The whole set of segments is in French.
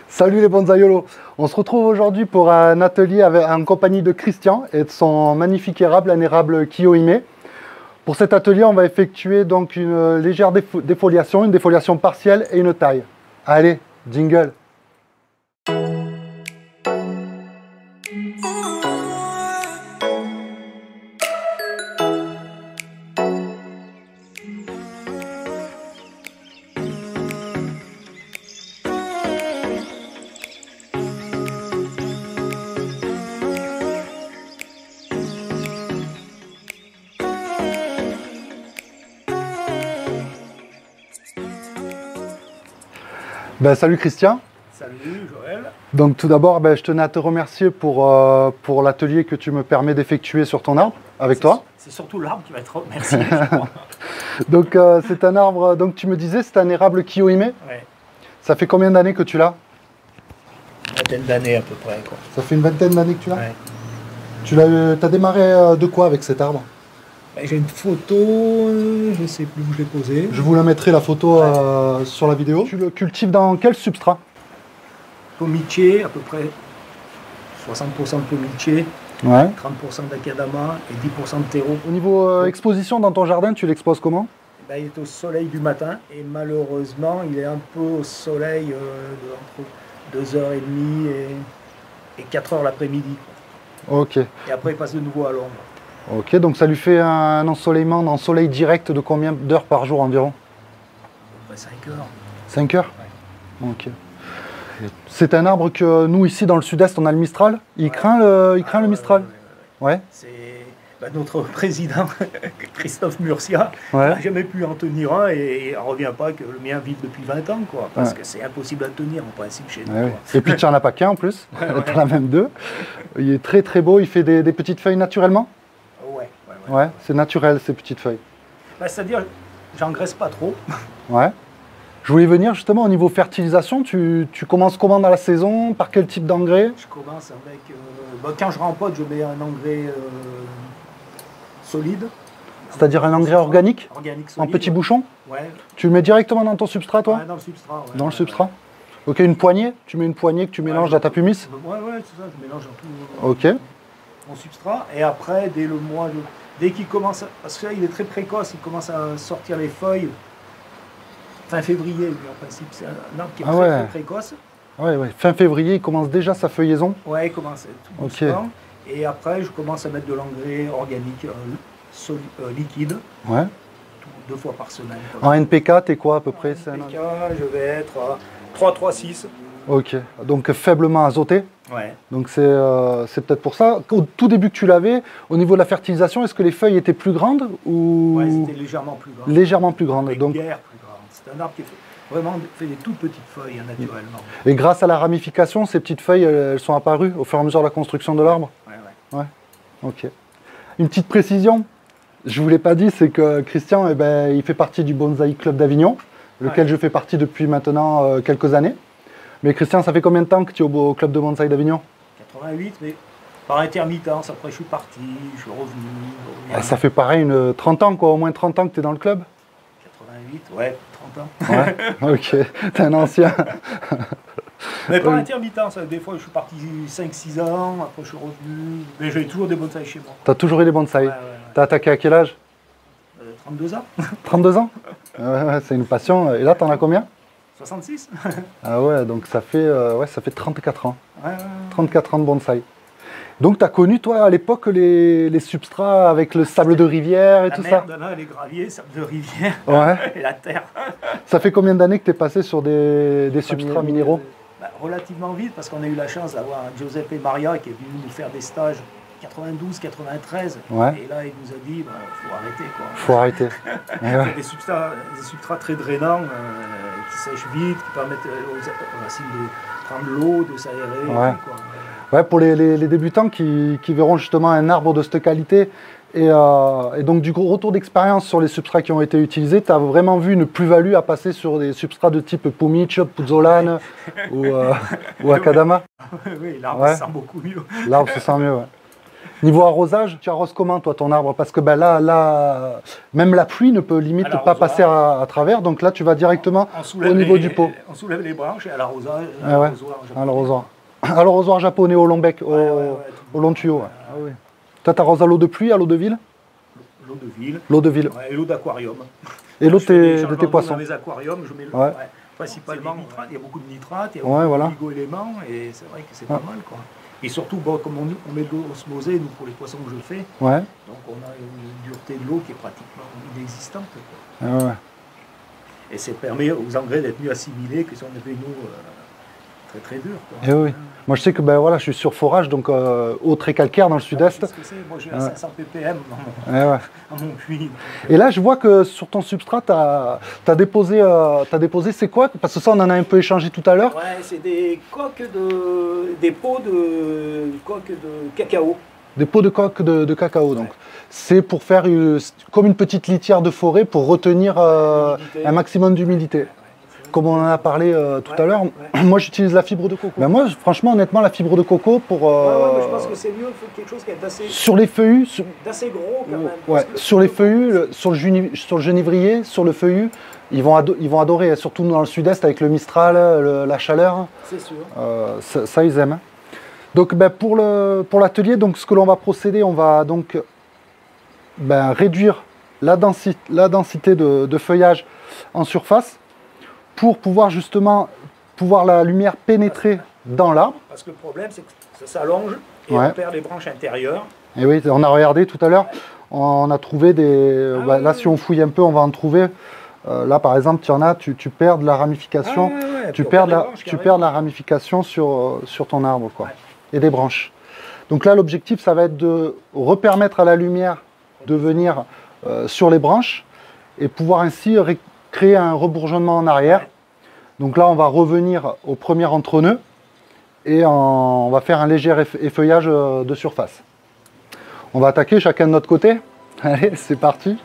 Salut les bonsaïolos. On se retrouve aujourd'hui pour un atelier en compagnie de Christian et de son magnifique érable, un érable Kiyohime. Pour cet atelier, on va effectuer donc une légère défoliation, une défoliation partielle et une taille. Allez, jingle. Salut Christian. Salut Joël. Donc tout d'abord, je tenais à te remercier pour l'atelier que tu me permets d'effectuer sur ton arbre avec toi. C'est surtout l'arbre qui va être remercié. Donc c'est un arbre, donc tu me disais, c'est un érable Kiyohime. Ouais. Ça fait combien d'années que tu l'as? Une vingtaine d'années à peu près, quoi. Ça fait une vingtaine d'années que tu l'as? Ouais. Tu as démarré de quoi avec cet arbre? J'ai une photo, je ne sais plus où je l'ai posée. Je vous la mettrai la photo sur la vidéo. Tu le cultives dans quel substrat? Pomiché, à peu près 60% de pomiché, Ouais. 30% d'acadama et 10% de terreau. Au niveau exposition dans ton jardin, tu l'exposes comment? Il est au soleil du matin et malheureusement il est un peu au soleil entre 2h30 et 4h l'après-midi. Ok. Et après il passe de nouveau à l'ombre. Ok, donc ça lui fait un ensoleillement en soleil direct de combien d'heures par jour environ? À peu près 5 heures. 5 heures? Ok. C'est un arbre que nous, ici dans le sud-est, on a le Mistral. Il craint le Mistral? Ouais. C'est notre président, Christophe Murcia, Ouais. n'a jamais pu en tenir un et il ne revient pas que le mien vive depuis 20 ans, quoi, parce que c'est impossible à tenir en principe chez nous. Ouais, ouais. Quoi. Et puis tu n'en as pas qu'un en plus, Ouais, ouais. tu en as même deux. Il est très très beau, il fait des petites feuilles naturellement? Ouais, c'est naturel ces petites feuilles. C'est-à-dire, j'engraisse pas trop. Ouais. Je voulais venir justement au niveau fertilisation, tu commences comment dans la saison? Par quel type d'engrais? Je commence avec... quand je rempote, je mets un engrais solide. C'est-à-dire un engrais organique? Organique En solide. petits bouchons? Ouais. Tu le mets directement dans ton substrat, toi? Ouais, dans le substrat. Ouais, Dans le substrat? Ok, une poignée? Tu mets une poignée que tu mélanges à ta pumice? Ouais, c'est ça, je mélange tout Ok. mon substrat. Et après, dès qu'il commence, parce que là, il est très précoce, il commence à sortir les feuilles fin février, lui, en principe. C'est un arbre qui est très précoce. Ouais. Fin février, il commence déjà sa feuillaison? Ouais, il commence tout doucement. Et après, je commence à mettre de l'engrais organique liquide. Ouais. 2 fois par semaine. En NPK, t'es quoi à peu près? En NPK, je vais être à 3,3,6. Ok, donc faiblement azoté. Ouais. Donc c'est peut-être pour ça. Au tout début que tu l'avais, au niveau de la fertilisation, est-ce que les feuilles étaient plus grandes ou... Ouais, c'était légèrement plus grand. Légèrement plus grandes. Avec Donc... guère plus grande. C'est un arbre qui fait des toutes petites feuilles naturellement. Et grâce à la ramification, ces petites feuilles, elles sont apparues au fur et à mesure de la construction de l'arbre? Ouais. Ok. Une petite précision, je ne vous l'ai pas dit, c'est que Christian, il fait partie du Bonsaï Club d'Avignon, lequel je fais partie depuis maintenant quelques années. Mais Christian, ça fait combien de temps que tu es au Club de Bonsaï d'Avignon? 88, mais par intermittence. Après, je suis parti, je suis revenu. Ça fait pareil, 30 ans, quoi, au moins 30 ans que tu es dans le club? 88, ouais, 30 ans. Ouais, ok, t'es un ancien. Mais par intermittence, des fois je suis parti 5-6 ans, après je suis revenu. Mais j'ai toujours des bonsaïs chez moi. T'as toujours eu des bonsaïs? Ouais. T'as attaqué à quel âge? 32 ans. 32 ans? Ouais, c'est une passion. Et là, t'en as combien? 66. Ah ouais, donc ça fait 34 ans. Ouais. 34 ans de bonsaï. Donc, tu as connu, toi, à l'époque, les substrats avec le sable de rivière et tout ça? La mer, les graviers, sable de rivière, et la terre. Ça fait combien d'années que tu es passé sur des substrats minéraux? Relativement vite, parce qu'on a eu la chance d'avoir Giuseppe Maria qui est venu nous faire des stages 92, 93. Ouais. Et là, il nous a dit, faut arrêter, quoi. Faut arrêter. Des substrats très drainants, qui sèchent vite, qui permettent aux racines de prendre l'eau, de s'aérer. Ouais. Ouais, pour les débutants qui verront justement un arbre de cette qualité et donc du gros retour d'expérience sur les substrats qui ont été utilisés, tu as vraiment vu une plus-value à passer sur des substrats de type Pumice, Puzzolane ou Akadama? Oui, l'arbre se sent beaucoup mieux. L'arbre se sent mieux, ouais. Niveau arrosage, tu arroses comment toi ton arbre? Parce que ben, là, même la pluie ne peut limite pas passer à travers, donc là tu vas directement au niveau du pot. On soulève les branches et à l'arrosage, à l'arrosoir japonais au long bec, au long tuyau. Ah, oui. Toi tu arroses à l'eau de pluie, à l'eau de ville? L'eau de ville. L'eau de ville. Ouais, et l'eau d'aquarium. Et l'eau de tes poissons. Dans les aquariums, je mets principalement, il y a beaucoup de nitrates, il y a beaucoup d'oligo-éléments, et c'est vrai que c'est pas mal, quoi. Et surtout, bon, comme on met de l'eau osmosée, nous, pour les poissons que je fais, donc on a une dureté de l'eau qui est pratiquement inexistante, quoi. Et ça permet aux engrais d'être mieux assimilés que si on avait une eau très très dure, quoi. Et oui. Moi je sais que ben, voilà, je suis sur forage, donc eau très calcaire dans le sud-est. Moi j'ai 500 ppm dans mon puits. Et là je vois que sur ton substrat, tu as déposé, c'est quoi? Parce que ça on en a un peu échangé tout à l'heure. Ouais, c'est des pots de coques de cacao. Des pots de coque de cacao, donc. C'est pour faire comme une petite litière de forêt pour retenir un maximum d'humidité. Comme on en a parlé tout à l'heure, moi j'utilise la fibre de coco. Ben moi, franchement, honnêtement, la fibre de coco pour. Mais je pense que c'est mieux, il faut quelque chose qui est assez. Sur les feuillus. D'assez gros quand même. Ouais, sur les feuillus, sur le genivrier, sur le feuillu, ils vont adorer, surtout dans le sud-est avec le Mistral, la chaleur. C'est sûr. Ça, ils aiment. Donc ben, pour l'atelier, donc ce que l'on va procéder, on va donc réduire la densité de feuillage en surface, pour pouvoir justement la lumière pénétrer dans l'arbre. Parce que le problème, c'est que ça s'allonge et on perd les branches intérieures. Et oui, on a regardé tout à l'heure, on a trouvé des... là, si on fouille un peu, on va en trouver. Là, par exemple, tu perds de la ramification. Tu perds de la ramification sur ton arbre, quoi. Et des branches. Donc là, l'objectif, ça va être de repermettre à la lumière de venir sur les branches et pouvoir ainsi créer un rebourgeonnement en arrière. Donc là, on va revenir au premier entre-nœud et on va faire un léger effeuillage de surface. On va attaquer chacun de notre côté. Allez, c'est parti.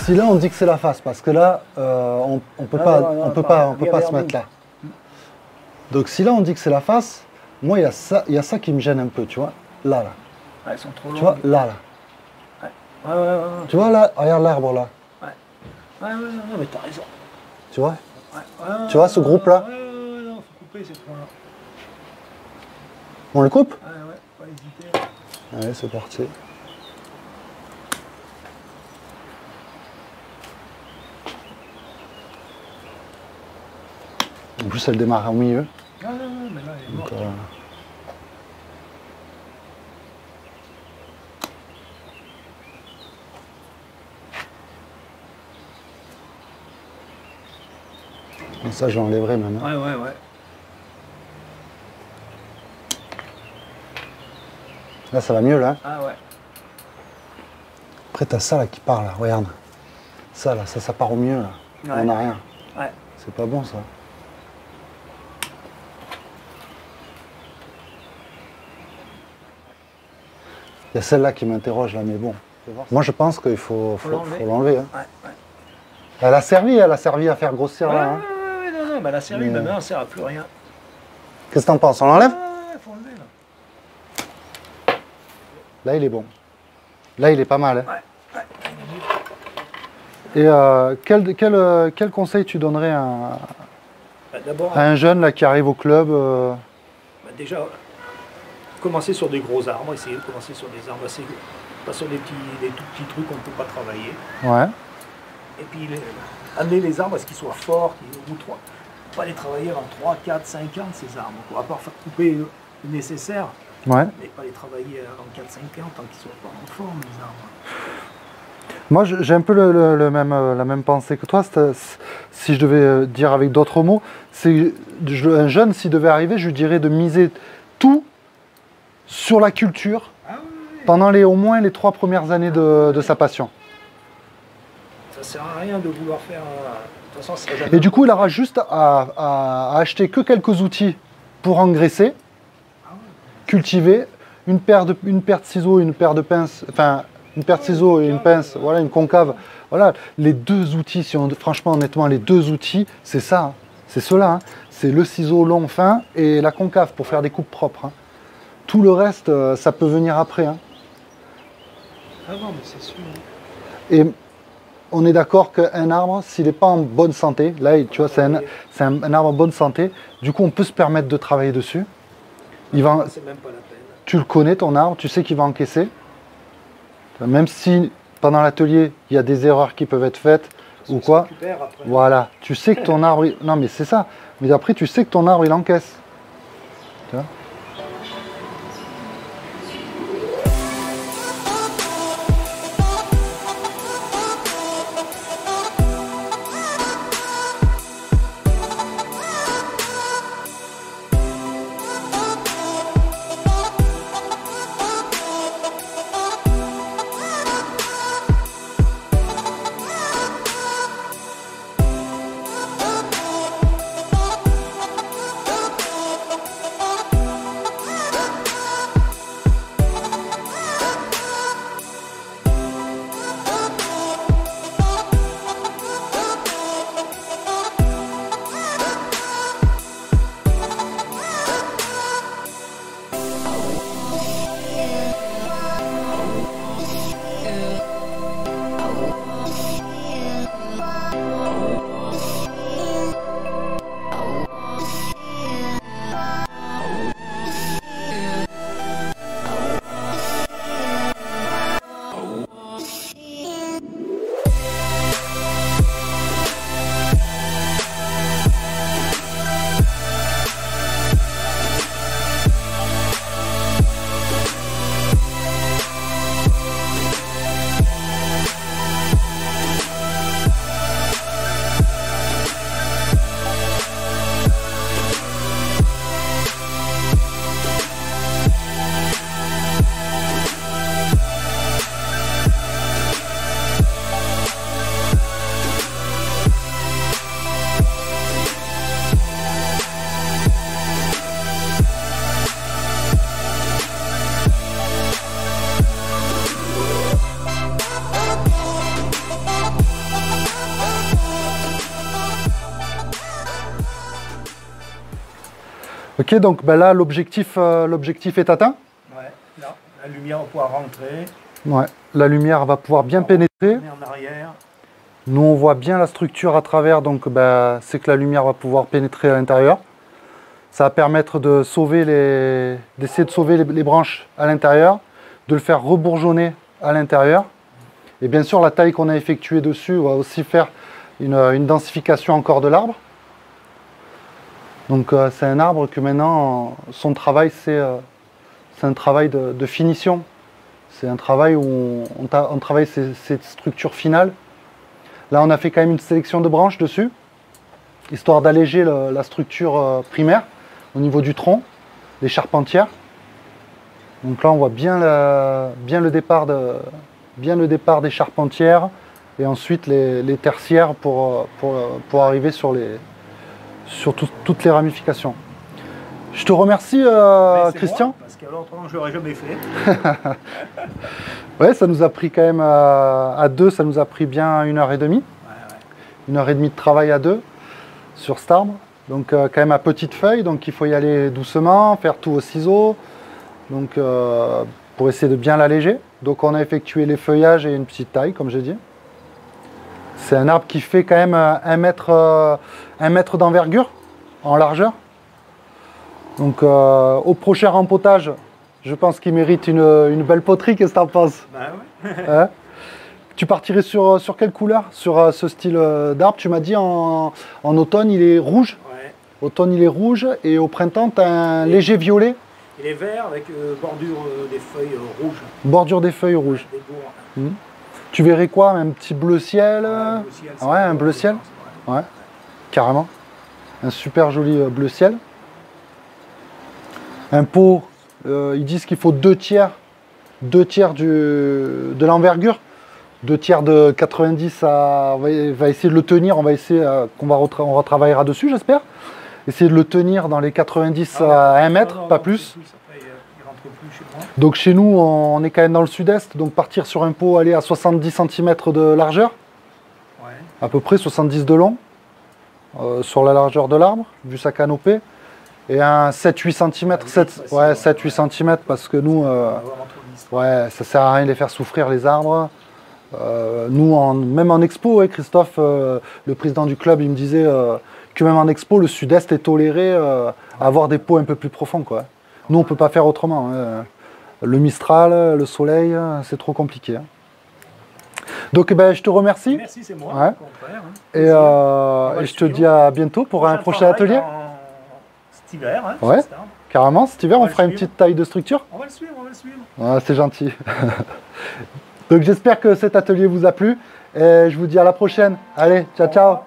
si là on dit que c'est la face, parce que là on peut pas se mettre là. Donc si là on dit que c'est la face, moi il y a ça qui me gêne un peu, tu vois, là. Ouais, elles sont trop longues. Tu vois, là. Ouais. Tu vois là, regarde l'arbre là. Ouais, mais t'as raison. Tu vois? Tu vois ce groupe là? Non, faut couper ces points-là. On le coupe? Ouais, pas hésiter. Allez, c'est parti. En plus, elle démarre au milieu. Non, mais là, elle est morte. Ça, je l'enlèverai même. Ouais. Là, ça va mieux, là. Ah ouais. Après, t'as ça, là, qui part, là. Regarde. Ça, là, ça part au mieux, là. Ouais. On n'a rien. Ouais. C'est pas bon, ça. Il y a celle-là qui m'interroge, là, mais bon. Moi, je pense qu'il faut l'enlever. Hein. Ouais. Elle a servi à faire grossir, là. Hein. Non, mais elle a servi, mais maintenant, elle sert à plus rien. Qu'est-ce que t'en penses? On l'enlève? Ouais, faut enlever, là. Là, il est bon. Là, il est pas mal. Hein. Ouais. Et quel conseil tu donnerais à un jeune là, qui arrive au club Déjà, commencer sur des gros arbres, essayer de commencer sur des arbres assez... Pas sur des tout petits trucs qu'on ne peut pas travailler. Ouais. Et puis, amener les arbres à ce qu'ils soient forts, pas les travailler en 3, 4, 5 ans, ces arbres. À part faire couper le nécessaire, ouais. Mais pas les travailler en 4, 5 ans tant qu'ils ne soient pas en forme, les arbres. Moi, j'ai un peu la même pensée que toi. Si je devais dire avec d'autres mots, c'est un jeune, s'il devait arriver, je lui dirais de miser tout sur la culture pendant au moins les 3 premières années de sa passion. Ça sert à rien de vouloir faire... De toute façon, ça et du coup, il aura juste à acheter que quelques outils pour engraisser, cultiver, une paire de ciseaux, une paire de pinces, enfin, une paire de ciseaux et une pince, voilà, une concave. Voilà, les 2 outils, franchement, honnêtement, les 2 outils, c'est ça, hein, c'est cela. Hein, c'est le ciseau long fin et la concave pour faire des coupes propres. Hein. Tout le reste, ça peut venir après. Hein. Ah non, mais c'est sûr. Et on est d'accord qu'un arbre, s'il n'est pas en bonne santé, là, tu vois, c'est un arbre en bonne santé, du coup, on peut se permettre de travailler dessus. C'est même pas la peine. Tu le connais, ton arbre, tu sais qu'il va encaisser. Même si, pendant l'atelier, il y a des erreurs qui peuvent être faites, ou quoi, voilà, tu sais que ton arbre... Non, mais c'est ça. Mais après, tu sais que ton arbre, il encaisse. Tu vois ? Ok, donc ben là, l'objectif est atteint. Ouais, là, la lumière va pouvoir rentrer. Ouais, la lumière va pouvoir bien pénétrer. En arrière. Nous, on voit bien la structure à travers, donc ben, c'est que la lumière va pouvoir pénétrer à l'intérieur. Ça va permettre de d'essayer de sauver les branches à l'intérieur, de le faire rebourgeonner à l'intérieur. Et bien sûr, la taille qu'on a effectuée dessus va aussi faire une densification encore de l'arbre. Donc c'est un arbre que maintenant, son travail, c'est un travail de finition. C'est un travail où on travaille ces structures finales. Là, on a fait quand même une sélection de branches dessus, histoire d'alléger la structure primaire au niveau du tronc, des charpentières. Donc là, on voit bien le départ des charpentières et ensuite les tertiaires pour arriver sur toutes les ramifications. Je te remercie, Christian. Moi, parce que autrement, je l'aurais jamais fait. Ouais, ça nous a pris quand même à deux, ça nous a pris bien 1h30. Ouais. 1h30 de travail à deux sur cet arbre. Donc quand même à petite feuille, donc il faut y aller doucement, faire tout au ciseau. Donc pour essayer de bien l'alléger. Donc on a effectué les feuillages et une petite taille, comme j'ai dit. C'est un arbre qui fait quand même 1 mètre d'envergure en largeur. Donc au prochain rempotage, je pense qu'il mérite une belle poterie. Qu'est-ce que tu en penses? Bah ouais. Hein? Tu partirais sur quelle couleur? Sur ce style d'arbre? Tu m'as dit en automne il est rouge. Ouais. Automne il est rouge et au printemps tu as un léger violet. Il est vert avec bordure des feuilles rouges. Bordure des feuilles rouges. Des bourres. Tu verrais quoi? Un petit bleu ciel? Ouais, un bleu ciel. Ouais, carrément. Un super joli bleu ciel. Un pot, ils disent qu'il faut 2 tiers de l'envergure. 2 tiers de 90 on va essayer de le tenir, on retravaillera dessus, j'espère. Essayer de le tenir dans les 90 à 1 mètre, pas plus. Donc chez nous, on est quand même dans le sud-est, donc partir sur un pot, aller à 70 cm de largeur, ouais. À peu près 70 de long, sur la largeur de l'arbre, vu sa canopée, et un 7-8 cm, 7-8 cm, parce que nous, ouais, ça sert à rien de les faire souffrir les arbres. Nous, même en expo, ouais, Christophe, le président du club, il me disait que même en expo, le sud-est est toléré à avoir des pots un peu plus profonds, quoi. Nous, on ne peut pas faire autrement. Hein. Le Mistral, le soleil, c'est trop compliqué. Hein. Donc, ben, je te remercie. Merci, c'est moi. Ouais. Et je te dis à bientôt pour un prochain atelier. Cet hiver, hein, ouais, carrément. Cet hiver, on fera une petite taille de structure. On va le suivre, on va le suivre. Ouais, c'est gentil. Donc, j'espère que cet atelier vous a plu. Et je vous dis à la prochaine. Allez, ciao, ciao.